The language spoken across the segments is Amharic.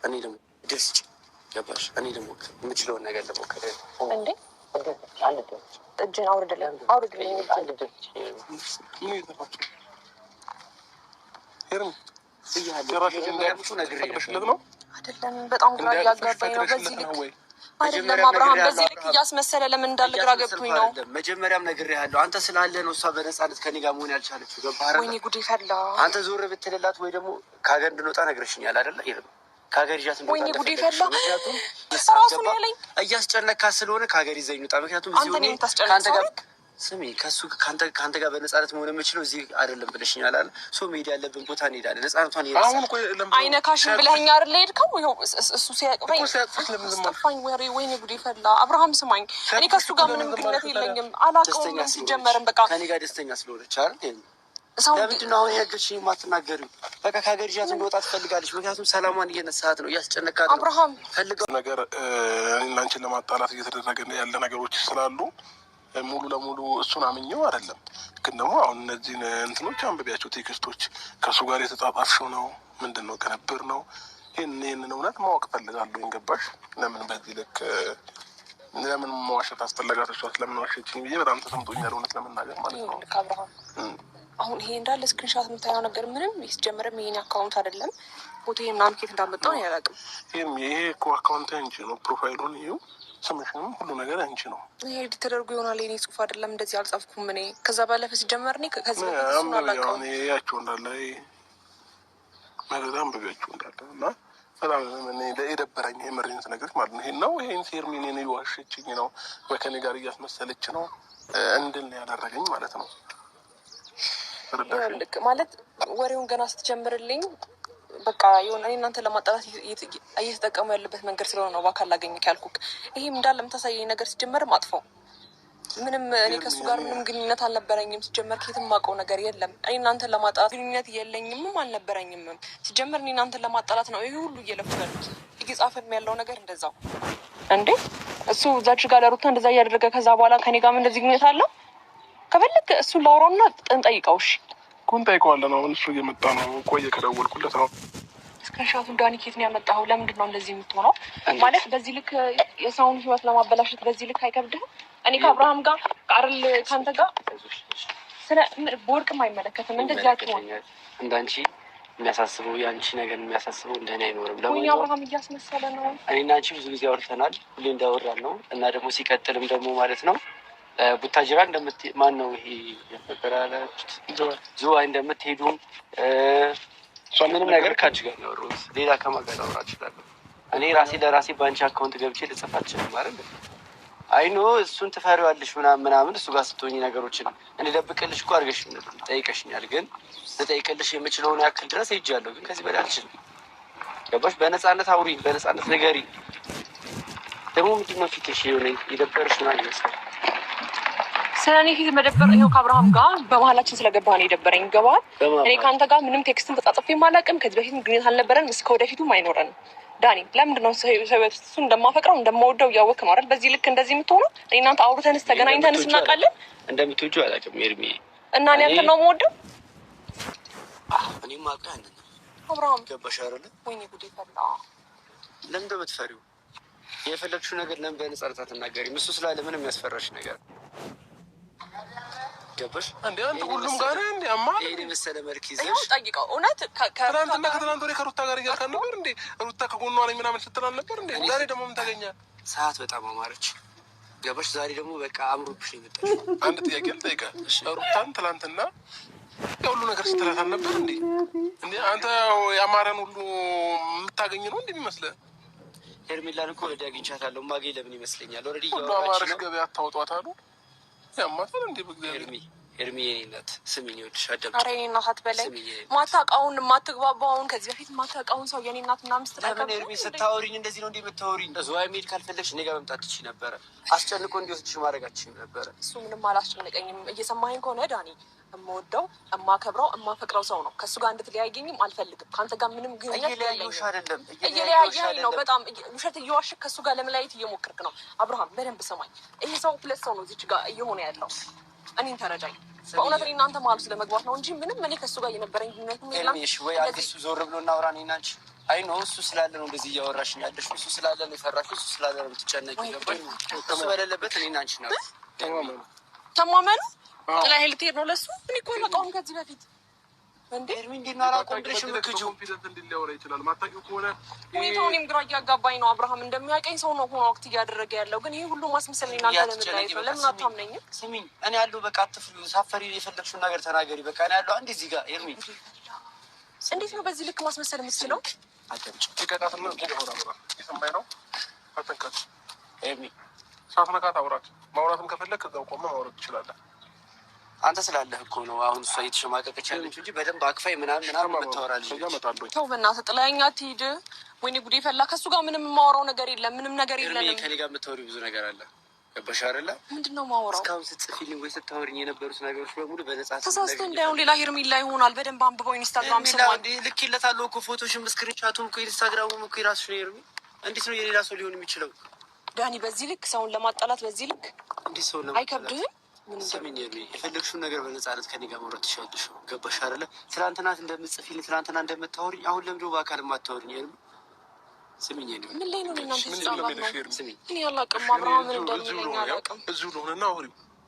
እኔ ደግሞ ደስ ገባሽ? እኔ ደግሞ የምችለውን ነገር ልሞክር እንዴ? እጅን አውርድልኝ፣ አውርድልኝ። ምን እየተፋችሁ ሄርም ነግሬሽለት ነው አይደለም? በጣም ግራ እያጋባኝ ነው። በዚህ ልክ አይደለም አብርሃም፣ በዚህ ልክ እያስመሰለ ለምን እንዳለ ግራ ገብቶኝ ነው። መጀመሪያም ነግሬሃለሁ። አንተ ስላለ ነው እሷ በነፃነት ከኔ ጋር መሆን ያልቻለችው። ገባህ? ወይኔ ጉዴ ፈላ። አንተ ዞር ብትልላት ወይ ደግሞ ከሀገር እንድንወጣ ነግረሽኛል አይደለ? ይሄም ከሀገር ይዣት እንድንወጣ ወይኔ ጉዴ ፈላ። ምክንያቱም ራሱ ነው ያለኝ እያስጨነካት ስለሆነ ከሀገር ይዘኝ እንውጣ። ምክንያቱም አንተ ነው የምታስጨንቀው። ስሚ ከአንተ ጋር በነፃነት መሆን የምችለው እዚህ አይደለም ብለሽኛል አይደል? ሶ መሄድ ያለብን ቦታ እንሄዳለን። ነፃነቷን አይነካሽም ብለኸኝ አይደል ሄድከው? ይኸው እሱ ሲያቅፈኝ አስጠፋኝ ወሬ። ወይኔ ጉዴ ፈላ። አብርሃም ስማኝ፣ እኔ ከእሱ ጋር ምንም ግንኙነት የለኝም። አላውቀውም ሲጀመርም። በቃ ከኔ ጋር ደስተኛ ስለሆነች አይደል? ለምንድን ነው አሁን የነገርሽኝ የማትናገሪው? በቃ ከሀገር ይዣት እንድወጣ ትፈልጋለች። ምክንያቱም ሰላሟን እየነሳት ነው፣ እያስጨነቃት ነው። አብርሃም ፈልገው ነገር እኔና አንቺን ለማጣላት እየተደረገ ያለ ነገሮች ስላሉ ሙሉ ለሙሉ እሱን አምኜው አይደለም። ግን ደግሞ አሁን እነዚህን እንትኖች አንብቢያቸው፣ ቴክስቶች ከእሱ ጋር የተጻጻፍሽው ነው ምንድን ነው ቅንብር ነው? ይህንን እውነት ማወቅ ፈልጋለሁ። ገባሽ? ለምን በዚህ ልክ ለምን መዋሸት አስፈለጋት? እሷ ለምን ዋሸችኝ ብዬ በጣም ተሰምቶኛል፣ እውነት ለመናገር ማለት ነው። አብርሃም አሁን ይሄ እንዳለ ስክሪንሻት የምታየው ነገር ምንም ሲጀምርም ይሄን አካውንት አይደለም። ፎቶ ምናምን ኬት እንዳመጣው ነው ያላቅም። ይሄ እኮ አካውንት አንቺ ነው፣ ፕሮፋይሉን ይኸው፣ ስምሽንም ሁሉ ነገር አንቺ ነው። ይሄ ተደርጎ ይሆናል። የኔ ጽሁፍ አይደለም፣ እንደዚህ አልጻፍኩም እኔ። ከዛ ባለፈ ሲጀመር እኔ ከዚህ ያቸው እንዳለ በጣም በቢያቸው እንዳለ እና በጣም የደበረኝ የመሬን ስነግርሽ ማለት ነው። ይሄን ነው ይሄን ሴርሚን ኔ ዋሸችኝ ነው ወይ ከኔ ጋር እያስመሰለች ነው እንድል ያደረገኝ ማለት ነው። ልክ ማለት ወሬውን ገና ስትጀምርልኝ በቃ የሆነ እኔ እናንተ ለማጣላት እየተጠቀሙ ያለበት መንገድ ስለሆነ ነው በአካል ላገኝክ ያልኩክ። ይሄም እንዳለ የምታሳየኝ ነገር ሲጀመርም አጥፋው። ምንም እኔ ከእሱ ጋር ምንም ግንኙነት አልነበረኝም። ሲጀመር ከየትም የማውቀው ነገር የለም። እኔ እናንተን ለማጣላት ግንኙነት የለኝምም አልነበረኝምም። ሲጀመር እኔ እናንተን ለማጣላት ነው ይሄ ሁሉ እየለፉ ያሉት። እየጻፈም ያለው ነገር እንደዛው እንዴ። እሱ እዛች ጋር ለሩታ እንደዛ እያደረገ ከዛ በኋላ ከኔ ጋርም እንደዚህ ግንኙነት አለው። ከፈለግ እሱን ላውራውና እንጠይቀው። እሺ ኩን ጠይቀዋለን። አሁን እሱ እየመጣ ነው። ቆየ ከደወልኩለት ነው። እስክሪንሻቱን ዳኒ ኬት ነው ያመጣኸው? ለምንድን ነው እንደዚህ የምትሆነው? ማለት በዚህ ልክ የሰውን ህይወት ለማበላሸት በዚህ ልክ አይከብድህም? እኔ ከአብርሃም ጋር ቃርል ከአንተ ጋር ስለ በወርቅም አይመለከትም። እንደዚህ አትሆን። እንዳንቺ የሚያሳስበው የአንቺ ነገር የሚያሳስበው እንደኔ አይኖርም። ለምን አብርሃም እያስመሰለ ነው? እኔና አንቺ ብዙ ጊዜ አውርተናል፣ ሁሌ እንዳወራን ነው። እና ደግሞ ሲቀጥልም ደግሞ ማለት ነው ቡታጅራ ማን ነው ይሄ የፈቀራላችሁት ዝዋይ እንደምትሄዱ ምንም ነገር ከአንቺ ጋር ነው ያወራሁት። ሌላ ከማን ጋር ላወራ እችላለሁ? እኔ ራሴ ለራሴ በአንቺ አካውንት ገብቼ ልጽፍ አልችልም አይደል? አይኖ እሱን ትፈሪዋለሽ ምናምን እሱ ጋር ስትሆኚ ነገሮችን እንድደብቅልሽ እኮ አድርገሽ ጠይቀሽኛል። ግን ልጠይቅልሽ የምችለውን ያክል ድረስ ሄጃለሁ። ግን ከዚህ በላይ አልችልም። ገባሽ? በነፃነት አውሪ፣ በነፃነት ንገሪ። ደግሞ ምንድን ነው ፊትሽ የሆነ የደበረሽ ምናምን ይመስላል። ስለ እኔ ፊት መደበር ይኸው ከአብርሃም ጋር በመሀላችን ስለገባህ ነው የደበረኝ። ገባህ? እኔ ከአንተ ጋር ምንም ቴክስትን ተጻጽፌም አላውቅም። ከዚህ በፊት ግንኙነት አልነበረንም፣ እስከ ወደፊቱም አይኖረንም። ዳኒ ለምንድን ነው እሱ እንደማፈቅረው እንደማወደው እያወቅህ ነው አይደል? በዚህ ልክ እንደዚህ የምትሆነው? እኔ እናንተ አውርተንስ ተገናኝተንስ እናውቃለን? እንደምትወጂው አላውቅም ኤርሚ። እና እኔ አንተን ነው የምወደው። እኔም አውቃለሁ ያንን አብርሃም። ገባሽ አይደለ? ወይኔ ጉዴ ፈላ። ለምን እንደምትፈሪው የፈለግሽው ነገር ለምን በነፃነት አትናገሪም? እሱ ስላለ ምንም ያስፈራሽ ነገር ገባሽ እንዴ? አንተ ሁሉም ጋር እንዴ አማ ይሄ መሰለ መልክ ይዘሽ ጠይቀው። እውነት ትናንትና ከትናንት ወዲያ ከሩታ ጋር እያልክ ነበር እንዴ? ሩታ ከጎኗ ነኝ ምናምን ስትል ነበር እንዴ? ዛሬ ደግሞ ምን ታገኛለህ? ሰዓት በጣም አማረች። ገባሽ? ዛሬ ደግሞ በቃ አምሮብሽ ነው የመጣሽው። አንድ ጥያቄ ልጠይቅህ። ሩታን ትናንትና ሁሉ ነገር ስትላት ነበር እንዴ? እንዴ አንተ ያማረን ሁሉ የምታገኝ ነው እንዴ የሚመስልህ? ሄርሜላን እኮ ወዲያ አግኝቻታለሁ። ማገኝ ለምን ይመስለኛል? ኦልሬዲ ሁሉ አማረሽ ገበያ አታውጧት አሉ። ያማታል እንዴ? በእግዚአብሔር ኤርሚ የኔ እናት ስሚኝ፣ ይኸውልሽ አዳምጪኝ። ኧረ የኔ እናት አትበለኝ። ማታውቃውን የማትግባባውን ከዚህ በፊት የማታውቃውን ሰው የኔ እናት ምናምን ስትጠቀም ለምን ኤርሚ ስታወሪኝ እንደዚህ ነው እንዴ የምታወሪኝ? ዝዋይ መሄድ ካልፈለግሽ እኔ ጋር መምጣት ትችይ ነበረ። አስጨንቆ እንዲወስድሽ ማድረጋችኝ ነበረ። እሱ ምንም አላስጨነቀኝም። እየሰማኸኝ ከሆነ ዳኒ የምወደው የማከብረው የማፈቅረው ሰው ነው። ከእሱ ጋር እንድትለያየኝም አልፈልግም። ከአንተ ጋር ምንም ግንኙነት አይደለም። እየለያየኸኝ ነው። በጣም ውሸት እየዋሸህ ከእሱ ጋር ለመለያየት እየሞከርክ ነው። አብርሃም በደንብ ስማኝ። ይሄ ሰው ሁለት ሰው ነው እዚች ጋር እየሆነ ያለው። እኔን ተረዳኝ። በእውነት እኔ እናንተ መሀል ስለመግባት ነው እንጂ ምንም እኔ ከእሱ ጋር የነበረኝ ግንኙነት ወይ አዲሱ ዞር ብሎ እናውራ። እኔና አንቺ አይ ነው እሱ ስላለ ነው እንደዚህ እያወራሽኝ ያለሽ። እሱ ስላለ ነው የፈራሽው። እሱ ስላለ ነው የምትጨነቂ። ገባሽ? እሱ በሌለበት እኔ እና አንቺ ነው ተማመኑ። ጥላ ልትሄድ ነው ለሱ። እኔ እኮ አላውቀውም ከዚህ በፊት እንዴ ኤርሚ እንዴት ነው አላውቀውም ብለሽ የምትክጂው? ኮንፊደንት እንዲያወራ ይችላል። ማታውቂው ከሆነ ሁኔታው እኔም ግራ እያጋባኝ ነው። አብርሃም እንደሚያውቀኝ ሰው ነው ሆኖ ወቅት እያደረገ ያለው፣ ግን ይሄ ሁሉ ማስመሰል እናንተ ለምን አታምነኝም? ስሚኝ፣ እኔ ያለው በቃ አትፍሪ፣ ሳፈሪ የፈለግሽውን ነገር ተናገሪ። በቃ እኔ ያለው አንዴ እዚህ ጋር ኤርሚ፣ እንዴት ነው በዚህ ልክ ማስመሰል የምትችለው? አትምጭ ጭቀጣትና ሆራ የሰማይ ነው። አተንካት ኤርሚ፣ ሳትነካት አውራት። ማውራትም ከፈለግ ከዛው ቆመ ማውራት ትችላለህ። አንተ ስላለህ እኮ ነው አሁን እሷ እየተሸማቀቀች ያለች እንጂ በደንብ አክፋይ ምናምን የምታወራልኝ። ተው በእናትህ ጥላኸኝ አትሂድ። ወይኔ ጉዴ ፈላ። ከእሱ ጋር ምንም የማወራው ነገር የለም፣ ምንም ነገር የለንም። ከኔ ጋር የምታወሪው ብዙ ነገር አለ። ገባሽ አይደለ? ምንድን ነው የማወራው? እስካሁን ስትጽፊልኝ ወይ ስታወሪኝ የነበሩት ነገሮች በሙሉ በነጻ ተሳስቶ እንዳይሆን ሌላ ሄርሜላ ይሆናል። በደንብ አንብበው። ኢንስታግራም ስሟል ልኬለታለሁ እኮ ፎቶሽም ስክሪንሻቱም እኮ ኢንስታግራሙም እኮ የራስሽ ነው ኤርሚ። እንዴት ነው የሌላ ሰው ሊሆን የሚችለው? ዳኒ በዚህ ልክ ሰውን ለማጣላት በዚህ ልክ እንዴት ሰው አይከብድህም? ስሚኝ ኤርሚ፣ የፈለግሽውን ነገር በነጻነት ከኔ ጋር ማውራት ትችያለሽ። ገባሽ አይደለ? ትናንትና እንደምትጽፊልኝ ትናንትና እንደምታወሪኝ አሁን ለምዶ በአካል የማታወሪኝ ኤርሚ? ስሚኝ ኤርሚ፣ ምን ላይ ነው እናንተ ተጻባሉ? ስሚኝ እኔ አላውቅም። አብርሃም ምን እንደሚለኝ አላውቅም። እዚሁ ለሆነና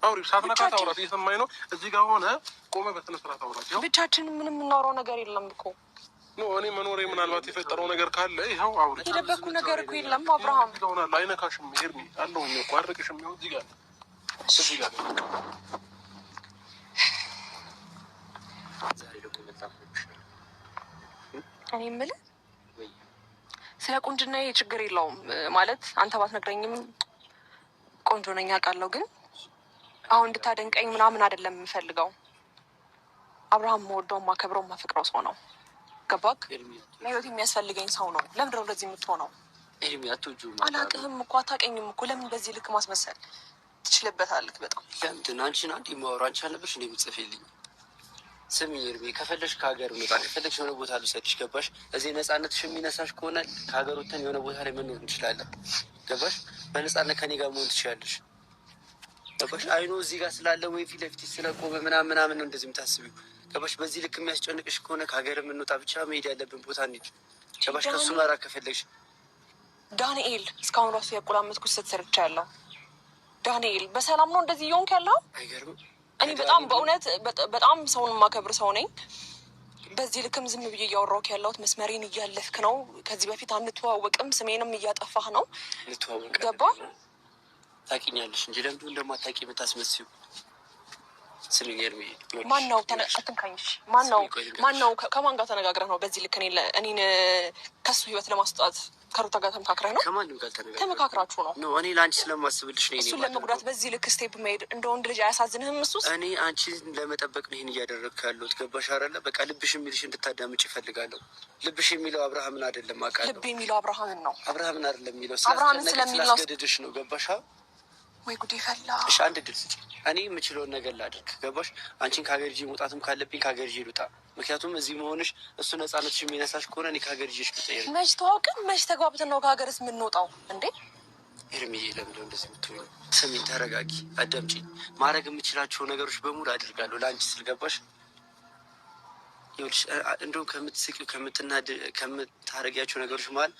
አውሪው ሳትነካት አውራት። እየሰማኝ ነው። እዚህ ጋር ሆነ ቆመ በስነ ስርዓት አውራት። ብቻችን ምንም የምናወራው ነገር የለም እኮ ኖ እኔ መኖሬ ምናልባት የፈጠረው ነገር ካለ ይኸው አውሪ። የደበኩ ነገር እኮ የለም አብርሃም። ይሆናል አይነካሽም ኤርሚ አለሁኝ እኮ አርቅሽም። ይኸው እዚህ ጋር እዚህ ጋር እኔ የምልህ ስለ ቁንጅና ችግር የለውም ማለት አንተ ባትነግረኝም ቆንጆ ነኝ አውቃለሁ። ግን አሁን እንድታደንቀኝ ምናምን አይደለም የምፈልገው። አብርሃም መወደው ማከብረው ማፈቅረው ሰው ነው። ገባክ? ለህይወት የሚያስፈልገኝ ሰው ነው። ለምንድን ነው እንደዚህ የምትሆነው? አላውቅህም እኮ አታውቀኝም እኮ። ለምን በዚህ ልክ ማስመሰል ትችልበታለህ? በጣም ለምንድን አንቺን አንድ የማወራው አንቺ አለብሽ እንደ የምትጽፊልኝ? ስሚ ኤርሚ፣ ከፈለሽ ከሀገር እንውጣ፣ ከፈለግሽ የሆነ ቦታ ልውሰድሽ። ገባሽ? እዚህ ነጻነትሽ የሚነሳሽ ከሆነ ከሀገር ወጥተን የሆነ ቦታ ላይ መኖር እንችላለን። ገባሽ? በነጻነት ከኔ ጋር መሆን ትችላለሽ። ገባሽ? አይኖ እዚህ ጋር ስላለ ወይ ፊት ለፊት ስለቆመ ምናምን ነው እንደዚህ የምታስቢው። ገባሽ? በዚህ ልክ የሚያስጨንቅሽ ከሆነ ከሀገር የምንወጣ ብቻ መሄድ ያለብን ቦታ እንሂድ። ገባሽ? ከሱ መራቅ ከፈለግሽ ዳንኤል፣ እስካሁን ራሱ ያቆላመጥኩት ስትሰርቻለሁ። ዳንኤል በሰላም ነው እንደዚህ እየሆንክ ያለው? አይገርምም? እኔ በጣም በእውነት በጣም ሰውን የማከብር ሰው ነኝ። በዚህ ልክም ዝም ብዬ እያወራሁት ያለሁት መስመሬን እያለፍክ ነው። ከዚህ በፊት አንተዋወቅም፣ ስሜንም እያጠፋህ ነው። ገባ? ታውቂኛለሽ እንጂ ለምንድን እንደማታውቂ የምታስመስይው? ስሚኝ ኤርሚ፣ ማን ነው አትንካኝሽ? ማን ነው ከማን ጋር ተነጋግረህ ነው በዚህ ልክ እኔን ከሱ ህይወት ለማስጣት ከሩታ ጋር ተመካክረህ ነው? ከማንም ጋር ተመካክራችሁ ነው? እኔ ለአንቺ ስለማስብልሽ ነው። እሱን ለመጉዳት በዚህ ልክ ስቴፕ መሄድ እንደ ወንድ ልጅ አያሳዝንህም? እሱስ እኔ አንቺን ለመጠበቅ ነው ይህን እያደረግኩ ያለሁት። ገባሽ አይደለ? በቃ ልብሽ የሚልሽ እንድታዳምጭ ይፈልጋለሁ። ልብሽ የሚለው አብርሃምን አይደለም አውቃለሁ። ልብ የሚለው አብርሃምን ነው። አብርሃምን አይደለም የሚለው ስላስገደድሽ ነው። ገባሽ? ወይ ጉዴ ፈላ። እሺ አንድ ድል ስጪ፣ እኔ የምችለውን ነገር ላድርግ። ገባሽ? አንቺን ከሀገር ይዤ መውጣትም ካለብኝ ከሀገር ይዤ ልውጣ። ምክንያቱም እዚህ መሆንሽ እሱ ነጻነትሽ የሚነሳሽ ከሆነ እኔ ከሀገር ይዤሽ ብጠይር። መች ተዋውቅን መች ተግባብተን ነው ከሀገርስ የምንወጣው እንዴ? ኤርሚዬ ለምንድነው እንደዚህ የምትሆኚው? ስሚኝ፣ ተረጋጊ፣ አዳምጪኝ። ማድረግ የምችላቸው ነገሮች በሙሉ አድርጋለሁ ለአንቺ ስል። ገባሽ? ይኸውልሽ እንደውም ከምትስቂው ከምታረጊያቸው ነገሮች መሀል